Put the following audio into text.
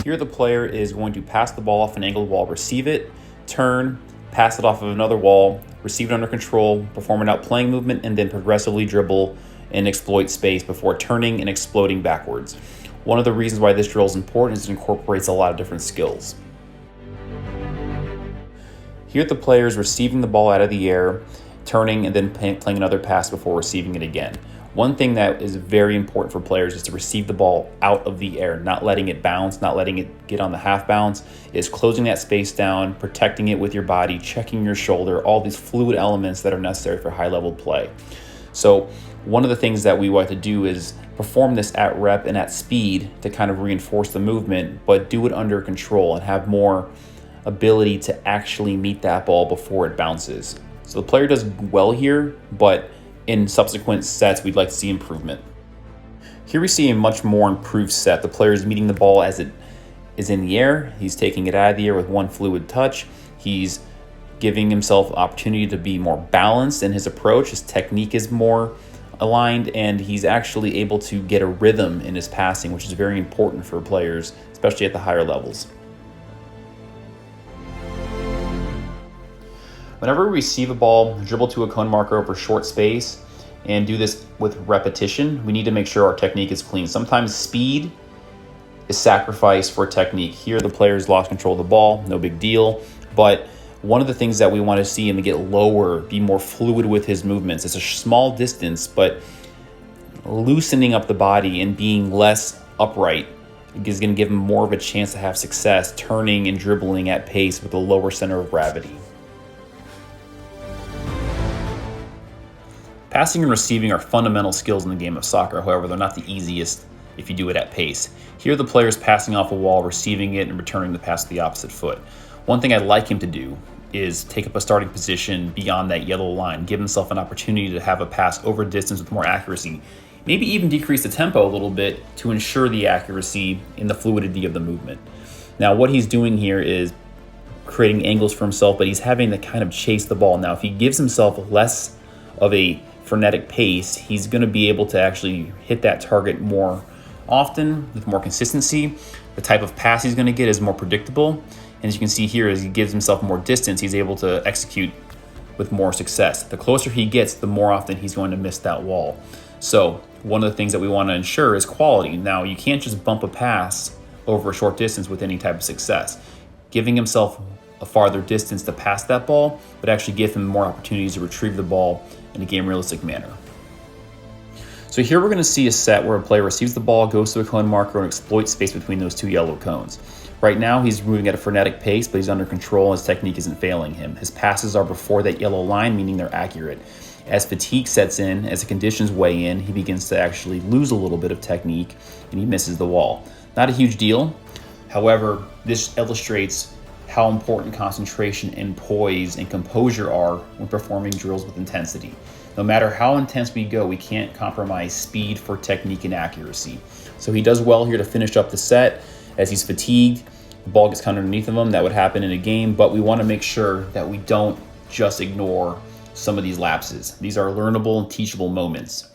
Here the player is going to pass the ball off an angled wall, receive it, turn, pass it off of another wall, receive it under control, perform an outplaying movement, and then progressively dribble and exploit space before turning and exploding backwards. One of the reasons why this drill is important is it incorporates a lot of different skills. Here the player is receiving the ball out of the air, turning, and then playing another pass before receiving it again. One thing that is very important for players is to receive the ball out of the air, not letting it bounce, not letting it get on the half bounce. Is closing that space down, protecting it with your body, checking your shoulder, all these fluid elements that are necessary for high-level play. So one of the things that we like to do is perform this at rep and at speed to kind of reinforce the movement, but do it under control and have more ability to actually meet that ball before it bounces. So the player does well here, but in subsequent sets, we'd like to see improvement. Here we see a much more improved set. The player is meeting the ball as it is in the air. He's taking it out of the air with one fluid touch. He's giving himself opportunity to be more balanced in his approach. His technique is more aligned, and he's actually able to get a rhythm in his passing, which is very important for players, especially at the higher levels. Whenever we receive a ball, dribble to a cone marker over short space and do this with repetition, we need to make sure our technique is clean. Sometimes speed is sacrificed for technique. Here the player's lost control of the ball, no big deal. But one of the things that we want to see him get lower, be more fluid with his movements. It's a small distance, but loosening up the body and being less upright is going to give him more of a chance to have success turning and dribbling at pace with a lower center of gravity. Passing and receiving are fundamental skills in the game of soccer. However, they're not the easiest if you do it at pace. Here the player is passing off a wall, receiving it, and returning the pass to the opposite foot. One thing I'd like him to do is take up a starting position beyond that yellow line, give himself an opportunity to have a pass over distance with more accuracy, maybe even decrease the tempo a little bit to ensure the accuracy and the fluidity of the movement. Now, what he's doing here is creating angles for himself, but he's having to kind of chase the ball. Now, if he gives himself less of a frenetic pace, he's going to be able to actually hit that target more often with more consistency. The type of pass he's going to get is more predictable. And as you can see here, as he gives himself more distance, he's able to execute with more success. The closer he gets, the more often he's going to miss that wall. So one of the things that we want to ensure is quality. Now, you can't just bump a pass over a short distance with any type of success. Giving himself a farther distance to pass that ball would actually give him more opportunities to retrieve the ball in a game-realistic manner. So here we're going to see a set where a player receives the ball, goes to a cone marker, and exploits space between those two yellow cones. Right now, he's moving at a frenetic pace, but he's under control and his technique isn't failing him. His passes are before that yellow line, meaning they're accurate. As fatigue sets in, as the conditions weigh in, he begins to actually lose a little bit of technique and he misses the wall. Not a huge deal. However, this illustrates how important concentration and poise and composure are when performing drills with intensity. No matter how intense we go, we can't compromise speed for technique and accuracy. So he does well here to finish up the set. As he's fatigued, the ball gets kind of underneath of him. That would happen in a game, but we want to make sure that we don't just ignore some of these lapses. These are learnable and teachable moments.